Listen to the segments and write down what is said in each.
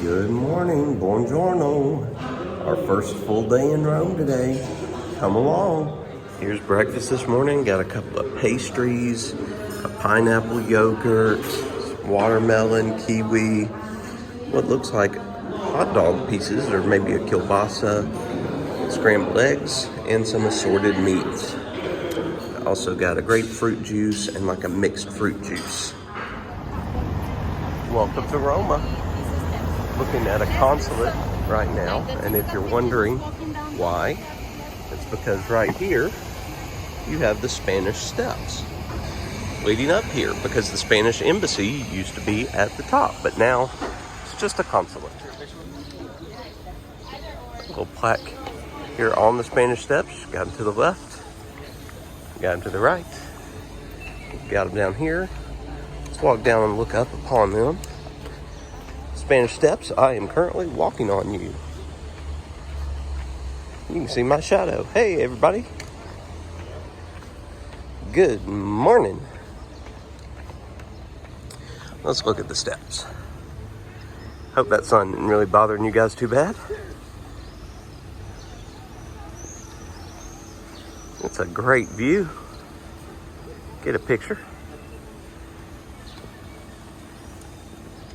Good morning, buongiorno. Our first full day in Rome today. Come along. Here's breakfast this morning. Got a couple of pastries, a pineapple yogurt, watermelon, kiwi, what looks like hot dog pieces or maybe a kielbasa, scrambled eggs, and some assorted meats. Also got a grapefruit juice and like a mixed fruit juice. Welcome to Roma. Looking at a consulate right now, and if you're wondering why, it's because right here you have the Spanish Steps leading up here, because the Spanish embassy used to be at the top, but now it's just a consulate. A little plaque here on the Spanish Steps. Got them to the left, got them to the right, got them down here. Let's walk down and look up upon them. Spanish Steps, I am currently walking on you. You can see my shadow. Hey everybody. Good morning. Let's look at the steps. Hope that sun isn't really bothering you guys too bad. It's a great view. Get a picture.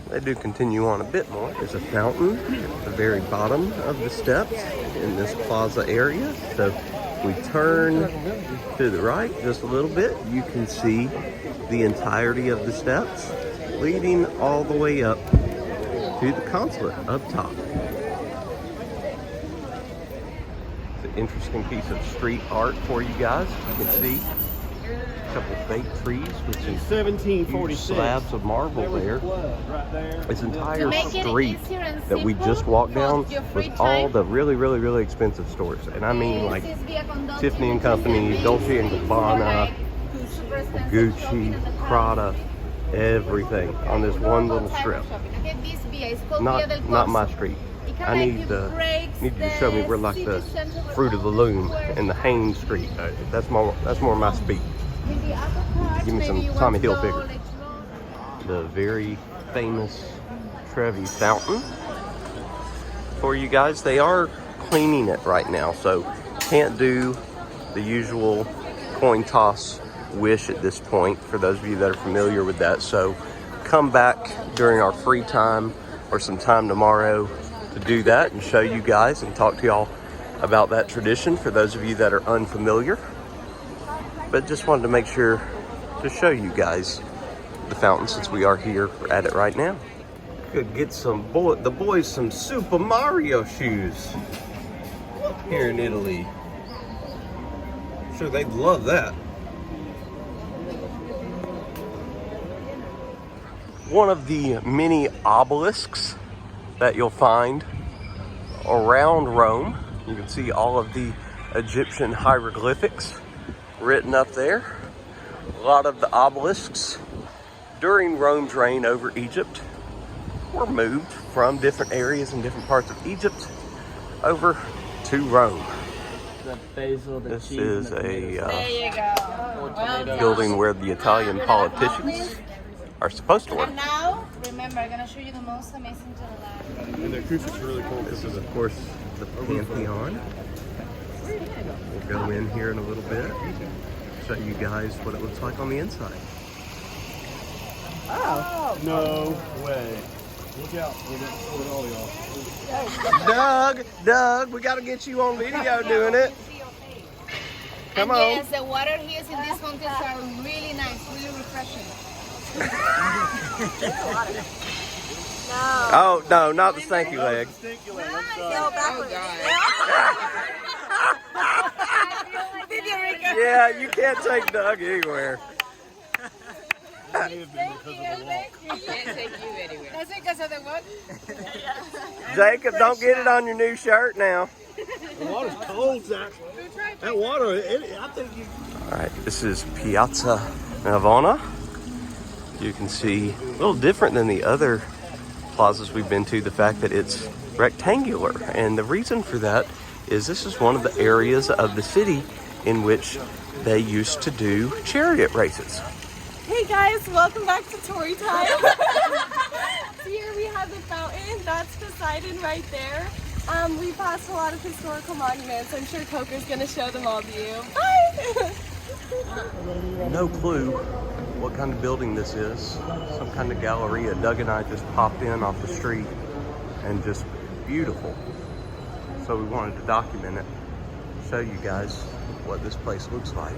They do continue on a bit more. There's a fountain at the very bottom of the steps in this plaza area. So we turn to the right just a little bit. You can see the entirety of the steps leading all the way up to the consulate up top. It's an interesting piece of street art for you guys. You can see a couple fake trees with some 1746 slabs of marble there. This entire street that we just walked down was all the really expensive stores, and I mean like Tiffany and Company, Dolce and Gabbana, Gucci, Prada, everything on this one little strip. Not my street. I need you to show me where like the Fruit of the Loom and the Haines Street. That's more my speed. Give me some Tommy Hilfiger. The very famous Trevi fountain for you guys. They are cleaning it right now, so can't do the usual coin toss wish at this point for those of you that are familiar with that. So come back during our free time or some time tomorrow to do that and show you guys and talk to y'all about that tradition for those of you that are unfamiliar. But just wanted to make sure to show you guys the fountain since we are here at it right now. Could get the boys some Super Mario shoes here in Italy. I'm sure they'd love that. One of the many obelisks that you'll find around Rome. You can see all of the Egyptian hieroglyphics written up there. A lot of the obelisks during Rome's reign over Egypt were moved from different areas in different parts of Egypt over to Rome. This is a building where the Italian politicians are supposed to work. And now, remember, I'm going to show you the most amazing to the left. And the acoustic's really cool. This is, of course, the Pantheon. We'll go in here in a little bit, show you guys what it looks like on the inside. Oh! No way. Look out with all y'all. Doug, we got to get you on video doing it. Come on. Yes, the water here in these mountains are really nice, really refreshing. Oh, no, not the stanky leg. Yeah, you can't take Doug anywhere. Thank you. Can't take you anywhere. That's because of the what? Jacob, don't get it on your new shirt now. The water's cold, Zach. That water, I think you... All right, this is Piazza Nirvana. You can see a little different than the other plazas we've been to, the fact that it's rectangular. And the reason for that is this is one of the areas of the city in which they used to do chariot races. Hey guys, welcome back to Tory Time. Here we have the fountain. That's Poseidon right there. We passed a lot of historical monuments. I'm sure Coker's gonna show them all to you. Bye! No clue what kind of building this is. Some kind of galleria. Doug and I just popped in off the street and just beautiful. So we wanted to document it, show you guys what this place looks like.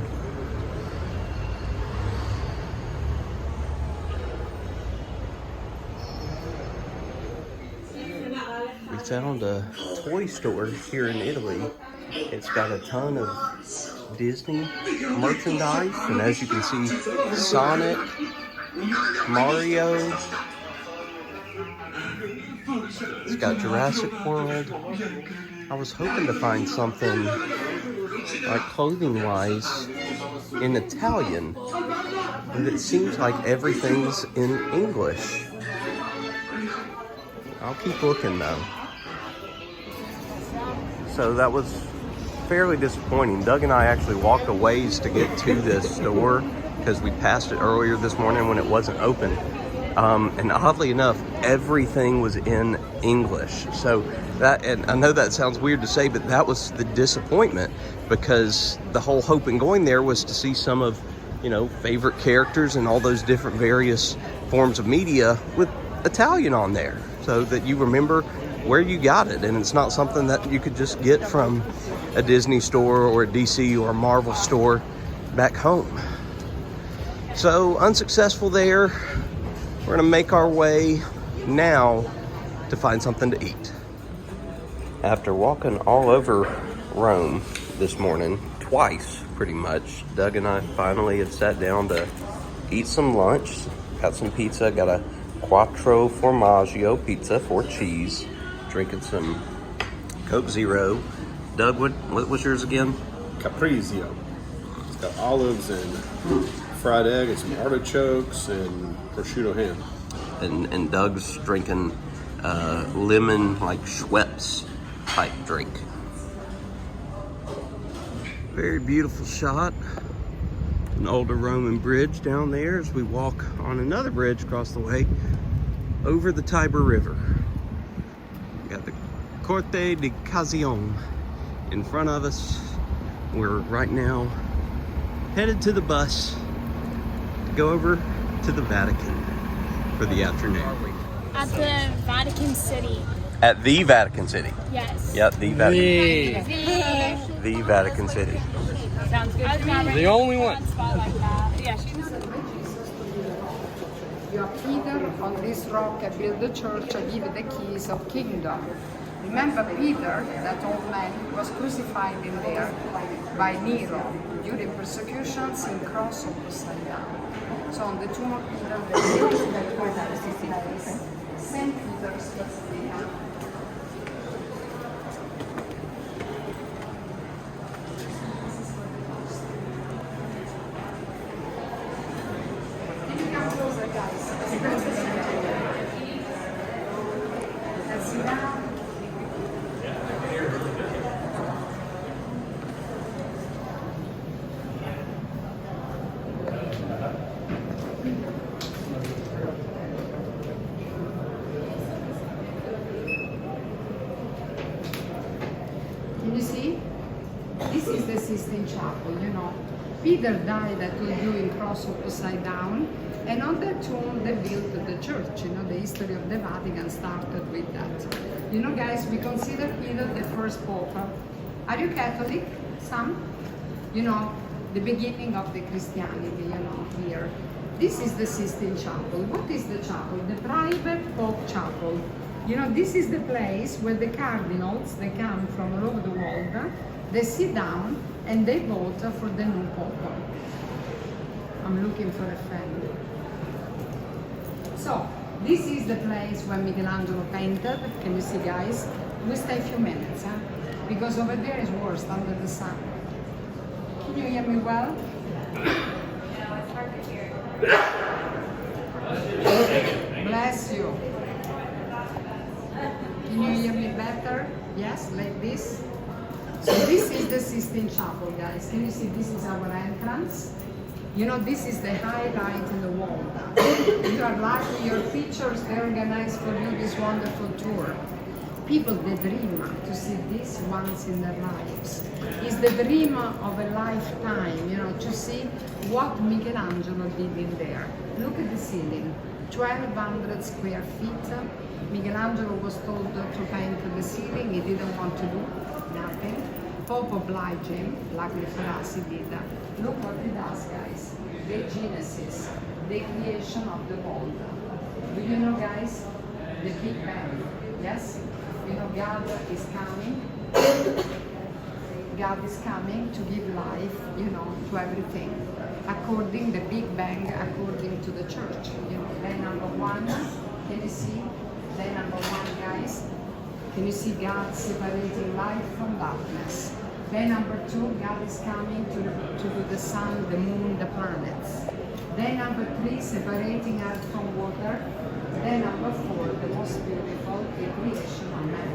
We found a toy store here in Italy. It's got a ton of Disney merchandise, and as you can see, Sonic, Mario. It's got Jurassic World. I was hoping to find something like clothing-wise in Italian, but it seems like everything's in English. I'll keep looking though. So that was fairly disappointing. Doug and I actually walked a ways to get to this store because we passed it earlier this morning when it wasn't open. And oddly enough, everything was in English. So that, and I know that sounds weird to say, but that was the disappointment, because the whole hope in going there was to see some of, you know, favorite characters and all those different various forms of media with Italian on there, so that you remember where you got it, and it's not something that you could just get from a Disney store or a DC or a Marvel store back home. So unsuccessful there. We're gonna make our way now to find something to eat. After walking all over Rome this morning, twice pretty much, Doug and I finally had sat down to eat some lunch. Got some pizza, got a Quattro Formaggio pizza, 4 cheese, drinking some Coke Zero. Doug, what was yours again? Caprizio. It's got olives and fried egg and some artichokes and prosciutto ham. And Doug's drinking lemon, like Schweppes type drink. Very beautiful shot. An older Roman bridge down there as we walk on another bridge across the way over the Tiber River. We got the Corte di Cazione in front of us. We're right now headed to the bus to go over to the Vatican for the afternoon. At the Vatican City. At the Vatican City? Yes. Yep, the Vatican City. The Vatican City. Sounds good to me. The only one. Yeah, she was You are Peter, on this rock I build the church, I give the keys of kingdom. Remember Peter, that old man, was crucified in there by Nero during persecutions in cross upside down. So on the tomb of Peter, there is that word that is St. Peter's Basilica. Can you see? This is the Sistine Chapel, you know. Peter died at doing cross upside down, and on that tomb they built the church. You know, the history of the Vatican started with that. You know, guys, we consider Peter the first pope. Are you Catholic? Some? You know, the beginning of the Christianity, you know, here. This is the Sistine Chapel. What is the chapel? The private Pope chapel. You know, this is the place where the cardinals, they come from all over the world, they sit down and they vote for the new Pope. I'm looking for a friend. So, this is the place where Michelangelo painted. Can you see, guys? We stay a few minutes, huh? Because over there is worse, under the sun. Can you hear me well? Yeah, it's hard to hear. Bless you. Can you hear me better? Yes, like this. So this is the Sistine Chapel, guys. Can you see this is our entrance? You know, this is the highlight in the world. You are lucky, your pictures, they organize for you this wonderful tour. People, they dream to see this once in their lives. It's the dream of a lifetime, you know, to see what Michelangelo did in there. Look at the ceiling, 1,200 square feet. Michelangelo was told to paint the ceiling, he didn't want to do nothing. Pope obliged him, luckily for us he did. Look what he does, guys. The Genesis, the creation of the world. Do you know, guys, the Big Bang, yes? You know, God is coming. God is coming to give life, you know, to everything. According the Big Bang, according to the church. You know, then number one, can you see? Then number one, guys, can you see God separating light from darkness? Then number two, God is coming to do the sun, the moon, the planets. Then number three, separating earth from water. Then number four, the most beautiful, the creation of man.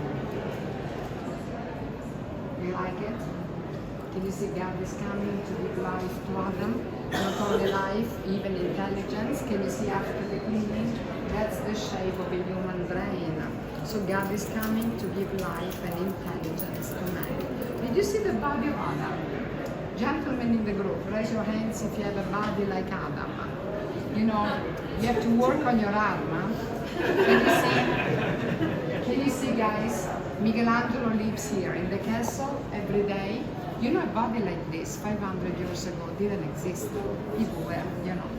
You like it? Can you see God is coming to give life to Adam? Not only life, even intelligence. Can you see after the cleaning? That's the shape of a human brain. So God is coming to give life and intelligence to man. Did you see the body of Adam? Gentlemen in the group, raise your hands if you have a body like Adam. You know, you have to work on your arm. Huh? Can you see, guys? Michelangelo lives here in the castle every day. You know, a body like this 500 years ago didn't exist. People were, you know.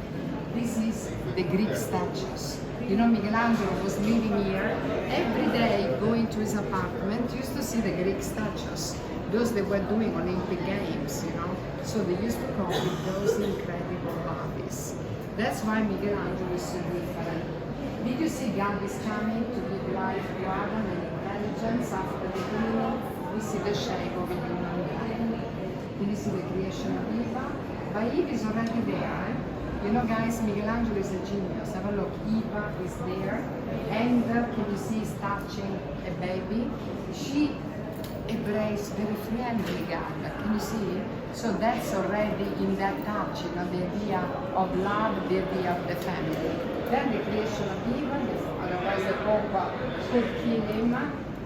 This is the Greek statues. You know, Michelangelo was living here every day, going to his apartment, used to see the Greek statues. Those they were doing Olympic Games, you know. So they used to call it those incredible bodies. That's why Michelangelo is so different. Did you see God is coming to give life to Adam and intelligence after the cleaning? We see the shape of a human being. Did you see the creation of Eve? But Eve is already there. You know, guys, Michelangelo is a genius. Have a look. Eve is there. And can you see he's touching a baby? She embraced very friendly God. Can you see? So that's already in that touch, you know, the idea of love, the idea of the family. Then the creation of Eve, otherwise the Pope could kill him.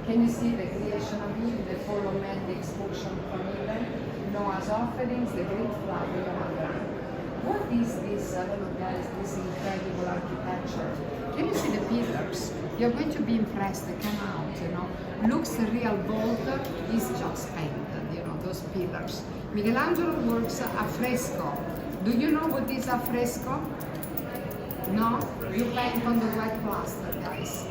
Can you see the creation of Eve, the fall of man, the expulsion from Eden, Noah's offerings, the great flood, the Noah. What is this, guys, this incredible architecture? Can you see the pillars? You're going to be impressed, they come out, you know. Looks real bold, is just painted, you know, those pillars. Michelangelo works a fresco. Do you know what is a fresco? No? You paint on the wet plaster, guys.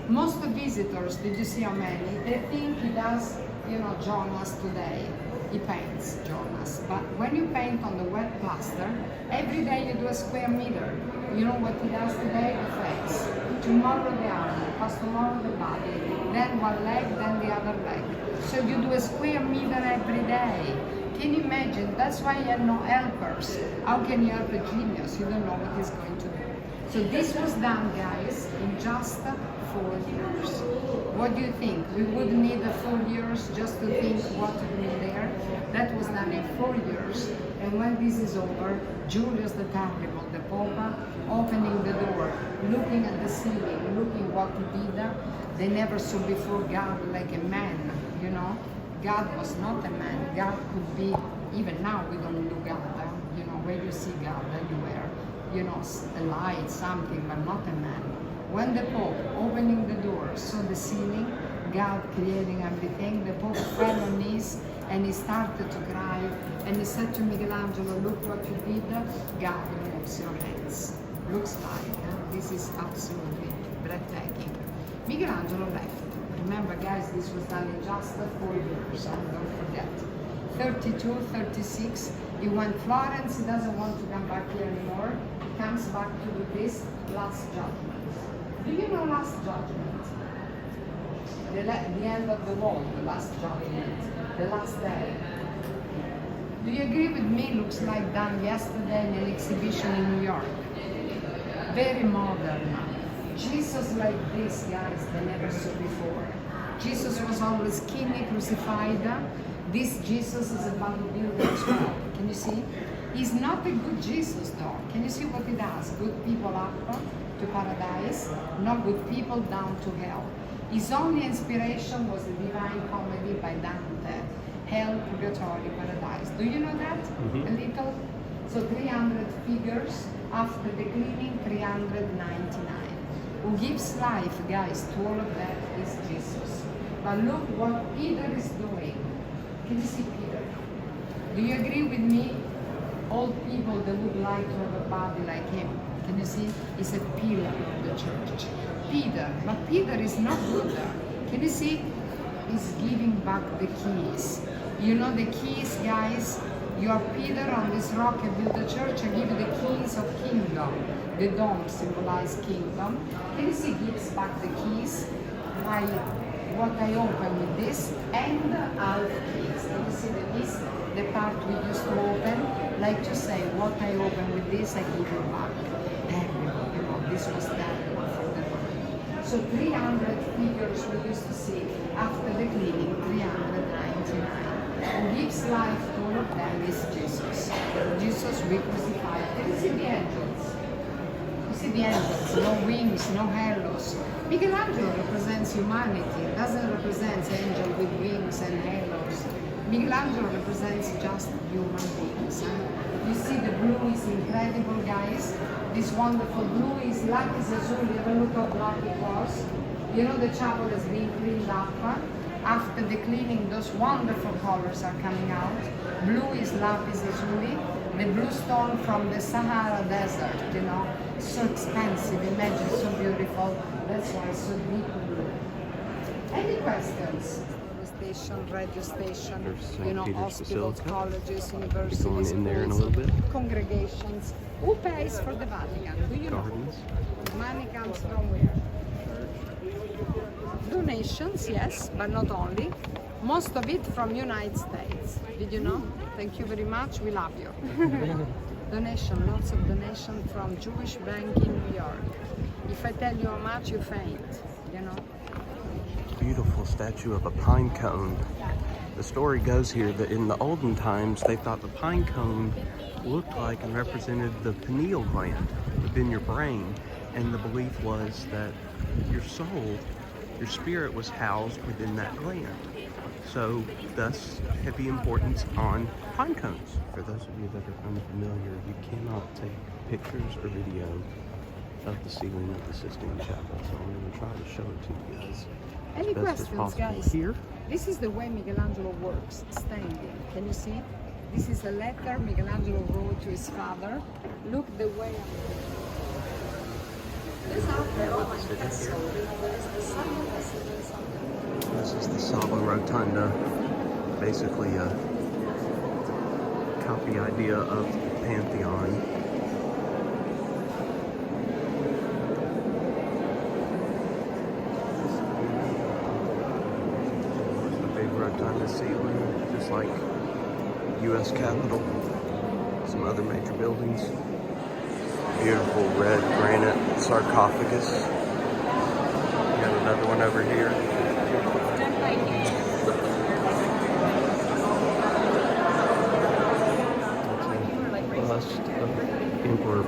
Most visitors, did you see how many? They think he does, you know, Jonas today. He paints Jonas. But when you paint on the wet plaster, every day you do a square meter. You know what he does today? The face. Tomorrow the arm, past tomorrow the body, then one leg, then the other leg. So you do a square meter every day. Can you imagine? That's why you have no helpers. How can you help a genius? You don't know what he's going to do. So this was done, guys, in just 4 years. What do you think? We would need 4 years just to think what to do there? That was done in 4 years. And when this is over, Julius the Terrible, the Pope, opening the door, looking at the ceiling, looking what he did, they never saw before God like a man, you know? God was not a man. God could be, even now we don't do God, you know, where you see God anywhere, you know, a light, something, but not a man. When the Pope, opening the door, saw the ceiling, God creating everything, the Pope fell on knees and he started to cry and he said to Michelangelo, look what you did, God moves your hands. Looks like, this is absolutely breathtaking. Michelangelo left. Remember, guys, this was done in just 4 years, don't forget. 32, 36, he went Florence, he doesn't want to come back here anymore. He comes back to do this Last Judgment. Do you know Last Judgment? The end of the world, the Last Judgment, the last day. Do you agree with me? Looks like done yesterday in an exhibition in New York. Very modern. Jesus like this, guys, they never saw before. Jesus was always skinny, crucified. This Jesus is about to build as well. Can you see? He's not a good Jesus though. Can you see what he does? Good people up to paradise, not good people down to hell. His only inspiration was the Divine Comedy by Dante, Hell, Purgatory, Paradise. Do you know that? A little? So 300 figures, after the cleaning, 399. Who gives life, guys, to all of that is Jesus. But look what Peter is doing. Can you see Peter? Do you agree with me? All people that would like to have a body like him, can you see? He's a pillar of the church. Peter, but Peter is not Buddha. Can you see? He's giving back the keys. You know the keys, guys? You are Peter, on this rock I build the church, I give you the keys of kingdom. The dome symbolizes kingdom. Can you see gives back the keys? What I open with this and half keys. Can you see the part we used to open? Like to say, what I open with this, I give you back. Everyone, you know, this was terrible for the mind. So 300 figures we used to see after the cleaning, 399. Who gives life to all of them is Jesus. Jesus we crucified. Can you see the angels? You see the angels, no wings, no halos. Michelangelo represents humanity, doesn't represent angel with wings and halos. Michelangelo represents just human beings. You see the blue is incredible, guys. This wonderful blue is lapis lazuli. Have a look how black it was. You know the chapel has been cleaned up. After the cleaning, those wonderful colors are coming out. Blue is lapis lazuli, the blue stone from the Sahara Desert, you know, so expensive, imagine, so beautiful. That's why it's so deep blue. Any questions? Station, radio station, There's you know, Peter's hospitals, Basilica. colleges, universities, Going in there in a schools, little bit. congregations. Who pays for the Vatican? Do you Gardens. know? Money comes from where? Donations, yes, but not only. Most of it from United States. Did you know? Thank you very much. We love you. Donation, lots of donation from Jewish Bank in New York. If I tell you how much, you faint. You know. Beautiful statue of a pine cone. The story goes here that in the olden times they thought the pine cone looked like and represented the pineal gland within your brain, and the belief was that your soul, your spirit, was housed within that gland. So thus heavy importance on pine cones. For those of you that are unfamiliar, you cannot take pictures or video of the ceiling of the Sistine Chapel, so I'm going to try to show it to you guys. Any questions, guys? Here. This is the way Michelangelo works, standing. Can you see? This is a letter Michelangelo wrote to his father. Look the way This is the Sala Rotunda, basically a copy idea of the Pantheon. Rotunda ceiling, just like U.S. Capitol, some other major buildings. Beautiful red granite sarcophagus. We got another one over here. Bust of Emperor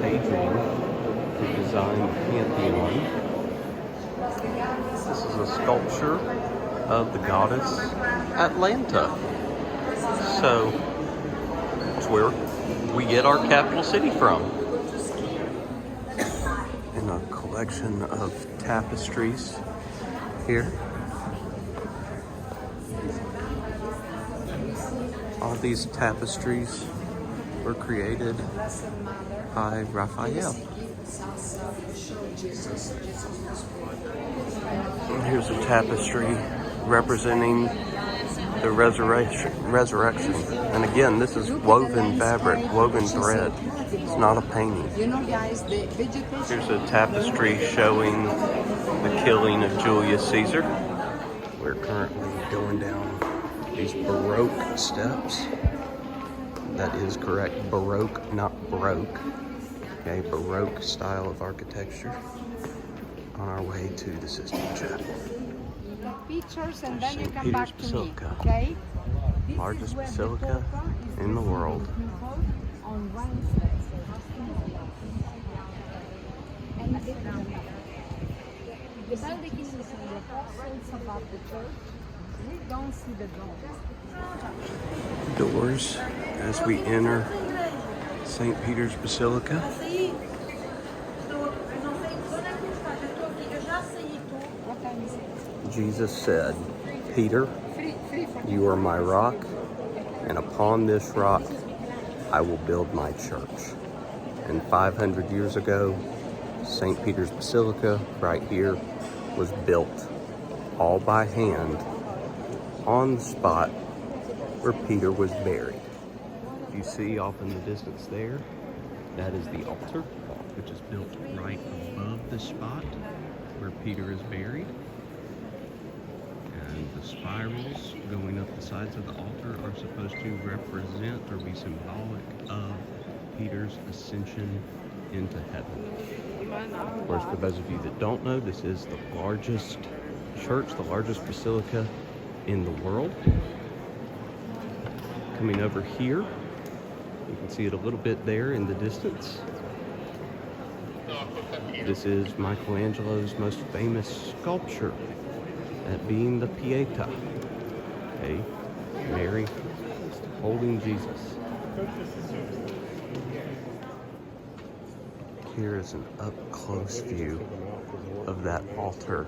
Hadrian, who designed the Pantheon. This is a sculpture of the goddess Atlanta. So it's where we get our capital city from. And a collection of tapestries here. All these tapestries were created by Raphael. And here's a tapestry representing the resurrection. And again, this is woven fabric, woven thread. It's not a painting. You know, guys, the vegetation. Here's a tapestry showing the killing of Julius Caesar. We're currently going down these Baroque steps. That is correct, Baroque, not Baroque. Okay, Baroque style of architecture on our way to the Sistine Chapel. Pictures and then you come Peter's back to me, Basilica. okay? Largest basilica in the world. On Wednesday. And the building is the apostles about the church. We don't see the Doors as we enter St. Peter's Basilica. Jesus said, "Peter, you are my rock, and upon this rock I will build my church." And 500 years ago, St. Peter's Basilica right here was built all by hand on the spot where Peter was buried. You see off in the distance there, that is the altar, which is built right above the spot where Peter is buried. And the spirals going up the sides of the altar are supposed to represent or be symbolic of Peter's ascension into heaven. Of course, for those of you that don't know, this is the largest church, the largest basilica in the world. Coming over here, you can see it a little bit there in the distance. This is Michelangelo's most famous sculpture, that being the Pieta, okay, Mary holding Jesus. Here is an up-close view of that altar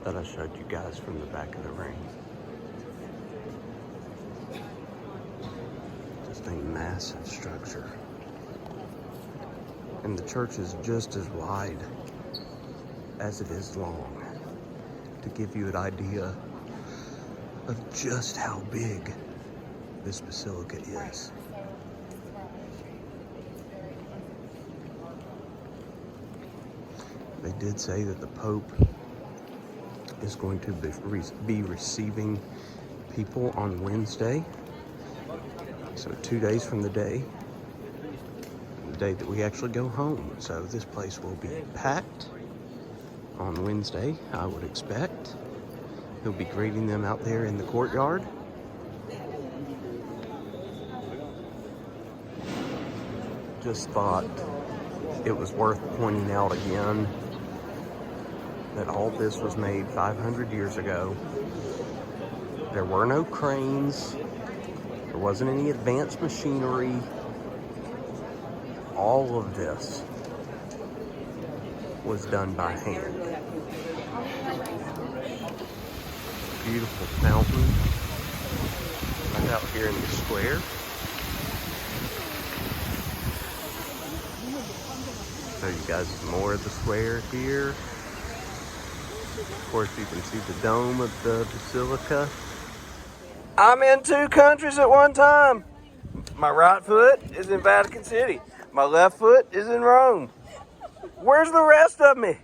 that I showed you guys from the back of the ring. Just a massive structure. And the church is just as wide as it is long, to give you an idea of just how big this basilica is. They did say that the Pope is going to be receiving people on Wednesday. So 2 days from the day that we actually go home. So this place will be packed on Wednesday, I would expect. He'll be greeting them out there in the courtyard. Just thought it was worth pointing out again that all this was made 500 years ago. There were no cranes. There wasn't any advanced machinery. All of this was done by hand. Beautiful fountain right out here in the square. Show you guys more of the square here. Of course, you can see the dome of the basilica. I'm in 2 countries at one time. My right foot is in Vatican City. My left foot is in Rome. Where's the rest of me?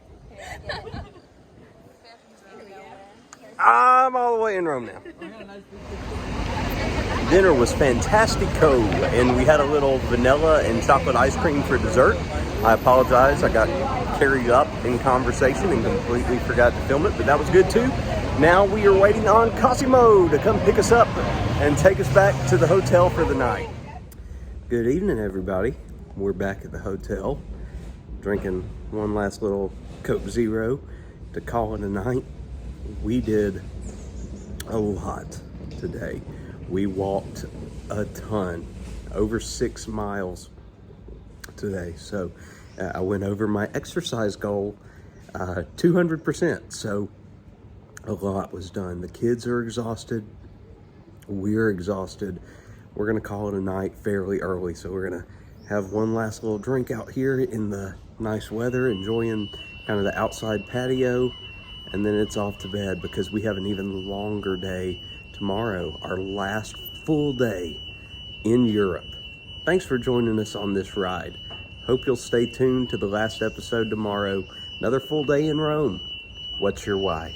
I'm all the way in Rome now. Dinner was fantastico, and we had a little vanilla and chocolate ice cream for dessert. I apologize, I got carried up in conversation and completely forgot to film it, but that was good too. Now we are waiting on Cosimo to come pick us up and take us back to the hotel for the night. Good evening, everybody. We're back at the hotel, drinking one last little Coke Zero to call it a night. We did a lot today. We walked a ton, over 6 miles today. So I went over my exercise goal 200%. So a lot was done. The kids are exhausted. We're exhausted. We're gonna call it a night fairly early. So we're gonna have one last little drink out here in the nice weather, enjoying kind of the outside patio. And then it's off to bed because we have an even longer day tomorrow, our last full day in Europe. Thanks for joining us on this ride. Hope you'll stay tuned to the last episode tomorrow. Another full day in Rome. What's your why?